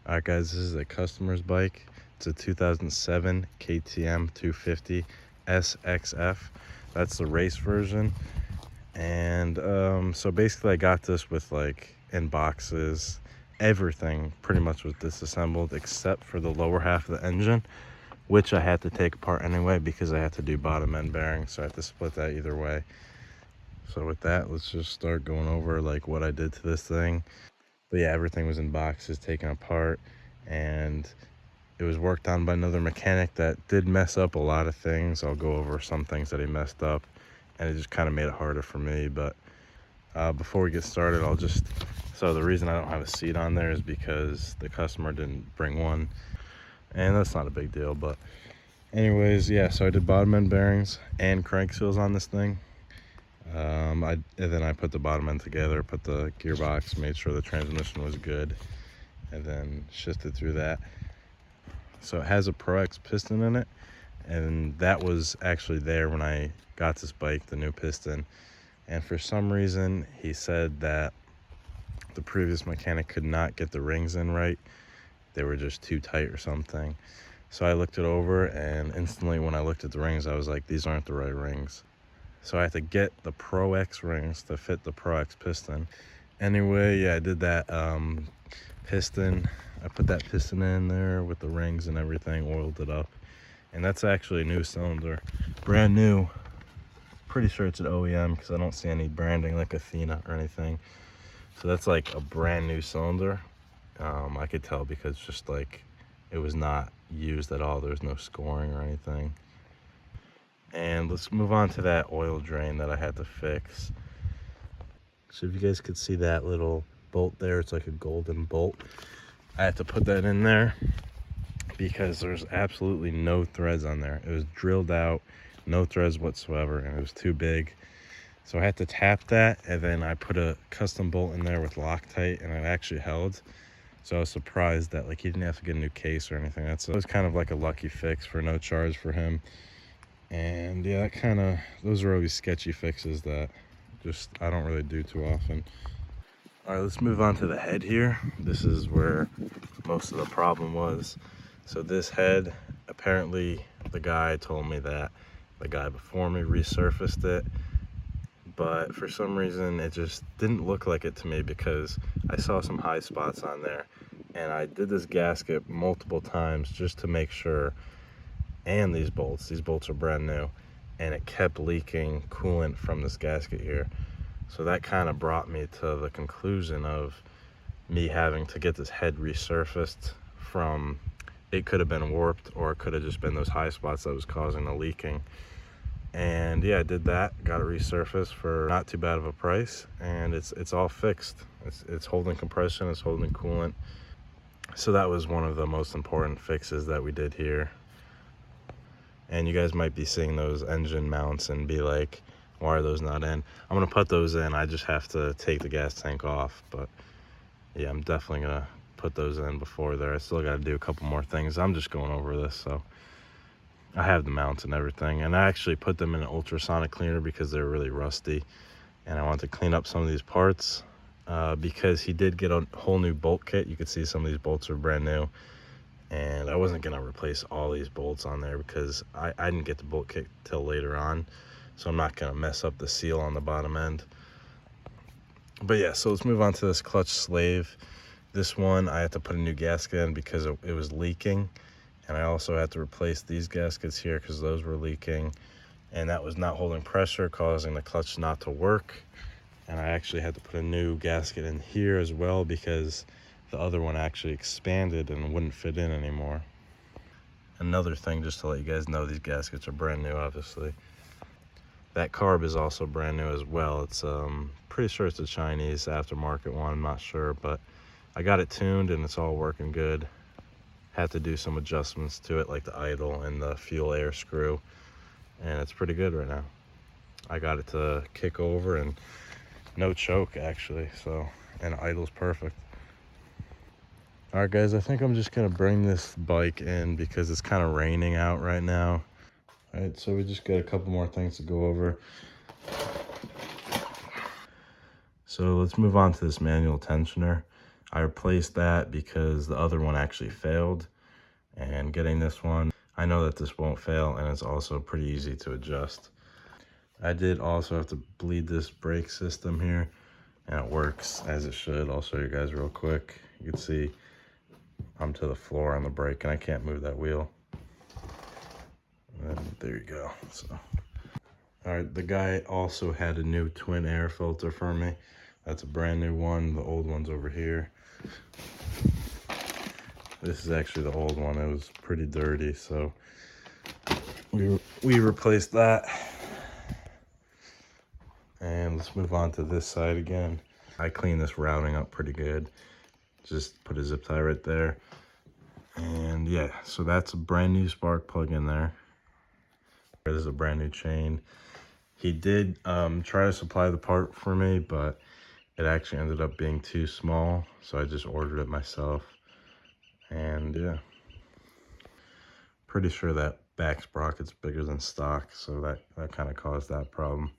All right, guys, this is a customer's bike. It's a 2007 KTM 250 SXF. That's the race version. And so basically I got this with like in boxes. Everything pretty much was disassembled except for the lower half of the engine, which I had to take apart anyway because I had to do bottom end bearings, so I had to split that either way. So with that, let's just start going over like what I did to this thing. But yeah, everything was in boxes taken apart, and it was worked on by another mechanic that did mess up a lot of things. I'll go over some things that he messed up, and it just kind of made it harder for me. But before we get started, so the reason I don't have a seat on there is because the customer didn't bring one, and that's not a big deal. But anyways, yeah, so I did bottom end bearings and crank seals on this thing. And then I put the bottom end together, put the gearbox, made sure the transmission was good, and then shifted through that. So it has a Pro X piston in it, and that was actually there when I got this bike, the new piston. And for some reason, he said that the previous mechanic could not get the rings in right. They were just too tight or something. So I looked it over, and instantly when I looked at the rings, I was like, these aren't the right rings. So I had to get the Pro X rings to fit the Pro X piston. Anyway, yeah, I did that piston. I put that piston in there with the rings and everything, oiled it up. And that's actually a new cylinder, brand new. Pretty sure it's an OEM because I don't see any branding like Athena or anything. So that's like a brand new cylinder. I could tell because just like it was not used at all. There was no scoring or anything. And let's move on to that oil drain that I had to fix. So if you guys could see that little bolt there, it's like a golden bolt. I had to put that in there because there's absolutely no threads on there. It was drilled out, no threads whatsoever, and it was too big. So I had to tap that, and then I put a custom bolt in there with Loctite, and it actually held. So I was surprised that like he didn't have to get a new case or anything. It was kind of like a lucky fix for no charge for him. And yeah, those are always sketchy fixes that just I don't really do too often. All right, let's move on to the head here. This is where most of the problem was. So this head, apparently the guy told me that the guy before me resurfaced it, but for some reason it just didn't look like it to me because I saw some high spots on there, and I did this gasket multiple times just to make sure. And these bolts are brand new, and it kept leaking coolant from this gasket here. So that kind of brought me to the conclusion of me having to get this head resurfaced. From it could have been warped, or it could have just been those high spots that was causing the leaking. And yeah, I did that, got it resurfaced for not too bad of a price, and it's all fixed. It's holding compression, it's holding coolant. So that was one of the most important fixes that we did here. And you guys might be seeing those engine mounts and be like, why are those not in? I'm gonna put those in. I just have to take the gas tank off. But yeah, I'm definitely gonna put those in before there. I still gotta do a couple more things. I'm just going over this, so I have the mounts and everything. And I actually put them in an ultrasonic cleaner because they're really rusty, and I want to clean up some of these parts because he did get a whole new bolt kit. You can see some of these bolts are brand new, and I wasn't gonna replace all these bolts on there because I didn't get the bolt kit till later on, so I'm not gonna mess up the seal on the bottom end. But yeah, so let's move on to this clutch slave. This one I had to put a new gasket in because it was leaking, and I also had to replace these gaskets here because those were leaking, and that was not holding pressure, causing the clutch not to work. And I actually had to put a new gasket in here as well because the other one actually expanded and wouldn't fit in anymore. Another thing, just to let you guys know, these gaskets are brand new, obviously. That carb is also brand new as well. It's pretty sure it's a Chinese aftermarket one, I'm not sure, but I got it tuned and it's all working good. Had to do some adjustments to it, like the idle and the fuel air screw, and it's pretty good right now. I got it to kick over and no choke actually, so, and idle's perfect. All right, guys, I think I'm just gonna bring this bike in because it's kind of raining out right now. All right, so we just got a couple more things to go over. So let's move on to this manual tensioner. I replaced that because the other one actually failed, and getting this one, I know that this won't fail, and it's also pretty easy to adjust. I did also have to bleed this brake system here, and it works as it should. I'll show you guys real quick. You can see I'm to the floor on the brake and I can't move that wheel. And there you go. So, all right, the guy also had a new twin air filter for me. That's a brand new one. The old one's over here. This is actually the old one. It was pretty dirty, so we replaced that. And let's move on to this side again. I cleaned this routing up pretty good. Just put a zip tie right there. And yeah, so that's a brand new spark plug in there. This is a brand new chain. He did try to supply the part for me, but it actually ended up being too small, so I just ordered it myself. And yeah, pretty sure that back sprocket's bigger than stock, so that kind of caused that problem.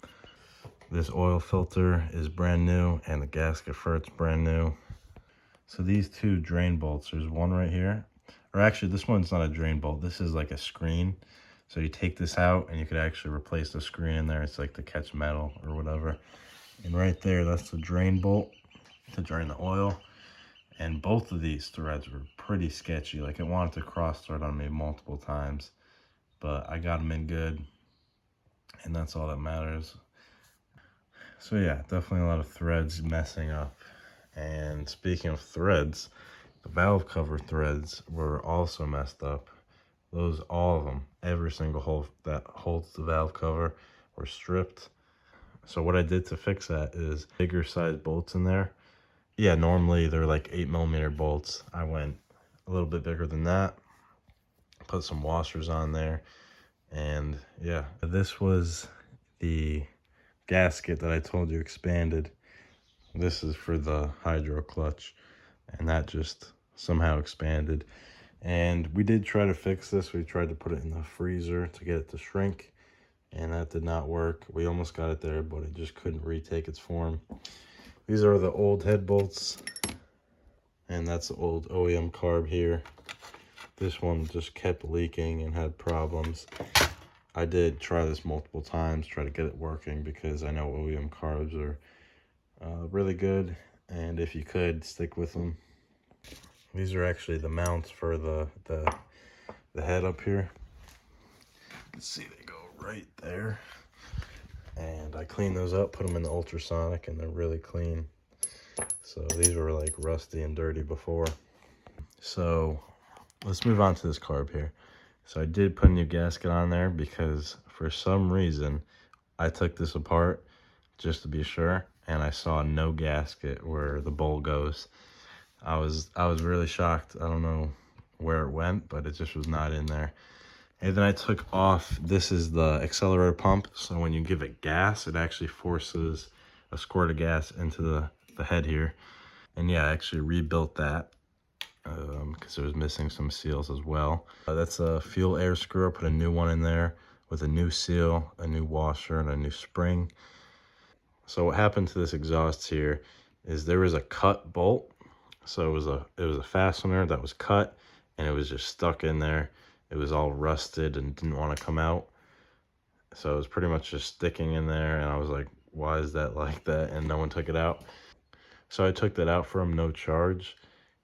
This oil filter is brand new, and the gasket for it's brand new. So these two drain bolts, there's one right here, or actually this one's not a drain bolt, this is like a screen. So you take this out and you could actually replace the screen in there. It's like to catch metal or whatever. And right there, that's the drain bolt to drain the oil. And both of these threads were pretty sketchy. Like, it wanted to cross thread on me multiple times, but I got them in good, and that's all that matters. So yeah, definitely a lot of threads messing up. And speaking of threads, the valve cover threads were also messed up. Those, all of them, every single hole that holds the valve cover were stripped. So what I did to fix that is bigger size bolts in there. Yeah, normally they're like 8mm bolts. I went a little bit bigger than that, put some washers on there, and yeah. This was the gasket that I told you expanded. This is for the hydro clutch, and that just somehow expanded. And we did try to fix this. We tried to put it in the freezer to get it to shrink, and that did not work. We almost got it there, but it just couldn't retake its form. These are the old head bolts, and that's the old OEM carb here. This one just kept leaking and had problems. I did try this multiple times, try to get it working, because I know OEM carbs are really good, and if you could, stick with them. These are actually the mounts for the head up here. You can see they go right there. And I cleaned those up, put them in the ultrasonic, and they're really clean. So these were like rusty and dirty before. So let's move on to this carb here. So I did put a new gasket on there because for some reason I took this apart just to be sure, and I saw no gasket where the bowl goes. I was really shocked. I don't know where it went, but it just was not in there. And then I took off, this is the accelerator pump. So when you give it gas, it actually forces a squirt of gas into the head here. And yeah, I actually rebuilt that because it was missing some seals as well. That's a fuel air screw. I put a new one in there with a new seal, a new washer, and a new spring. So what happened to this exhaust here is there was a cut bolt. So it was a fastener that was cut, and it was just stuck in there. It was all rusted and didn't want to come out. So it was pretty much just sticking in there, and I was like, why is that like that? And no one took it out. So I took that out for him, no charge,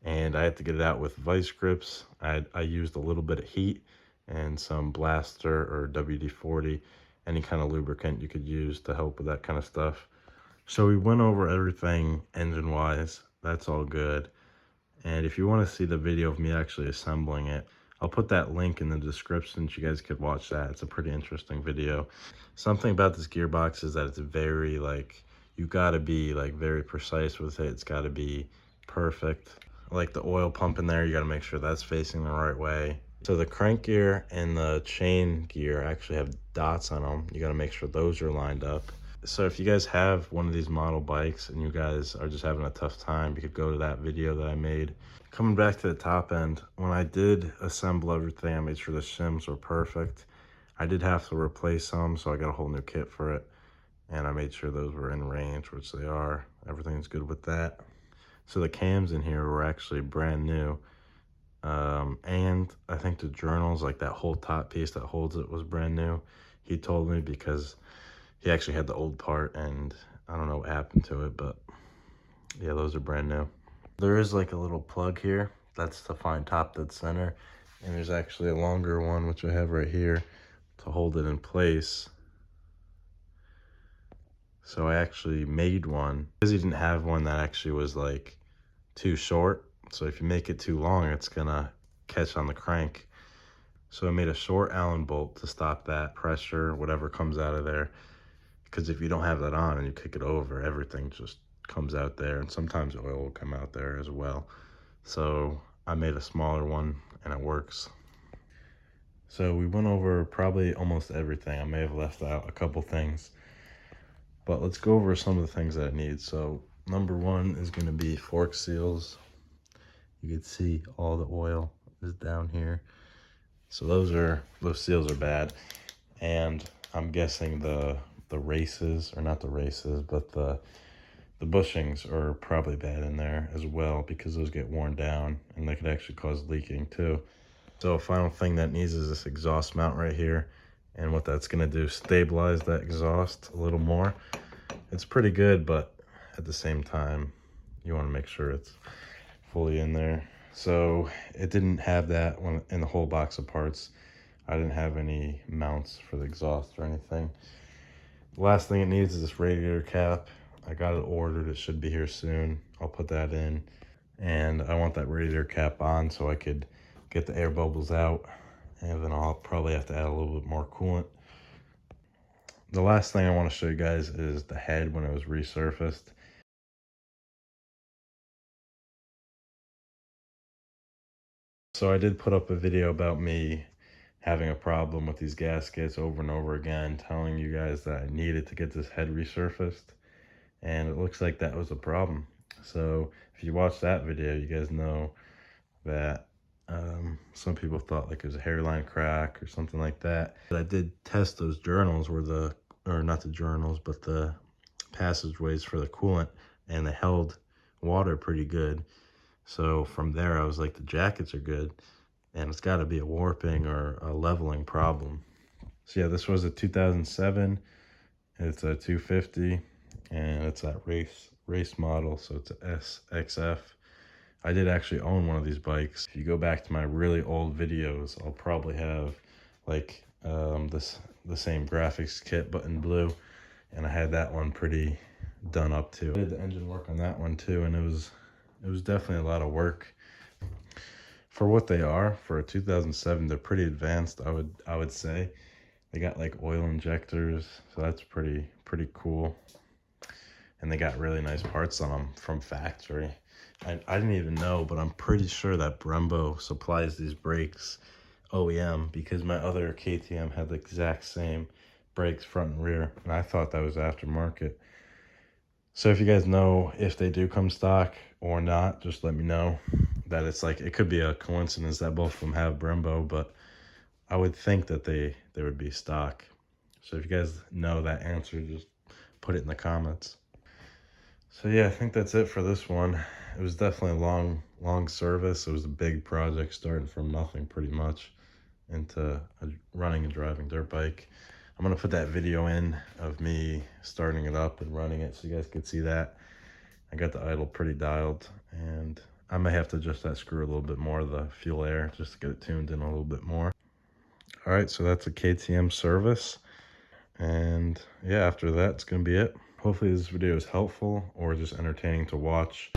and I had to get it out with vice grips. I used a little bit of heat and some Blaster or WD-40, any kind of lubricant you could use to help with that kind of stuff. So we went over everything engine-wise. That's all good. And if you want to see the video of me actually assembling it, I'll put that link in the description so you guys could watch that. It's a pretty interesting video. Something about this gearbox is that it's very, like, you gotta be like very precise with it. It's gotta be perfect. Like the oil pump in there, you gotta make sure that's facing the right way. So the crank gear and the chain gear actually have dots on them. You gotta make sure those are lined up. So if you guys have one of these model bikes and you guys are just having a tough time, you could go to that video that I made. Coming back to the top end, when I did assemble everything, I made sure the shims were perfect. I did have to replace some, so I got a whole new kit for it. And I made sure those were in range, which they are. Everything's good with that. So the cams in here were actually brand new. And I think the journals, like that whole top piece that holds it, was brand new. He told me because he actually had the old part and I don't know what happened to it, but yeah, those are brand new. There is like a little plug here. That's to find top dead center. And there's actually a longer one, which I have right here to hold it in place. So I actually made one because he didn't have one that actually was like too short. So if you make it too long, it's gonna catch on the crank. So I made a short Allen bolt to stop that pressure, whatever comes out of there. Because if you don't have that on and you kick it over, everything just comes out there. And sometimes oil will come out there as well. So I made a smaller one and it works. So we went over probably almost everything. I may have left out a couple things, but let's go over some of the things that I need. So number one is going to be fork seals. You can see all the oil is down here. So those seals are bad. And I'm guessing the races, or not the races, but the bushings are probably bad in there as well, because those get worn down and they could actually cause leaking too. So final thing that needs is this exhaust mount right here. And what that's gonna do, stabilize that exhaust a little more. It's pretty good, but at the same time, you wanna make sure it's fully in there. So it didn't have that one in the whole box of parts. I didn't have any mounts for the exhaust or anything. The last thing it needs is this radiator cap. I got it ordered, it should be here soon. I'll put that in. And I want that radiator cap on so I could get the air bubbles out. And then I'll probably have to add a little bit more coolant. The last thing I want to show you guys is the head when it was resurfaced. So I did put up a video about me having a problem with these gaskets over and over again, telling you guys that I needed to get this head resurfaced. And it looks like that was a problem. So if you watch that video, you guys know that some people thought like it was a hairline crack or something like that. But I did test those journals or not the journals, but the passageways for the coolant, and they held water pretty good. So from there, I was like, the jackets are good, and it's got to be a warping or a leveling problem. So yeah, this was a 2007. It's a 250, and it's that race model, so it's a SXF. I did actually own one of these bikes. If you go back to my really old videos, I'll probably have like the same graphics kit but in blue, and I had that one pretty done up too. I did the engine work on that one too, and it was definitely a lot of work for what they are. For a 2007, they're pretty advanced. I would say they got like oil injectors, so that's pretty cool. And they got really nice parts on them from factory. I didn't even know, but I'm pretty sure that Brembo supplies these brakes OEM, because my other KTM had the exact same brakes front and rear, and I thought that was aftermarket. So if you guys know if they do come stock or not, just let me know. That it's like, it could be a coincidence that both of them have Brembo, but I would think that they would be stock. So if you guys know that answer, just put it in the comments. So yeah, I think that's it for this one. It was definitely a long service. It was a big project, starting from nothing pretty much into running and driving dirt bike. I'm gonna put that video in of me starting it up and running it so you guys can see that. I got the idle pretty dialed, and I may have to adjust that screw a little bit more, the fuel air, just to get it tuned in a little bit more. All right, so that's a KTM service. And yeah, after that, it's gonna be it. Hopefully this video is helpful or just entertaining to watch.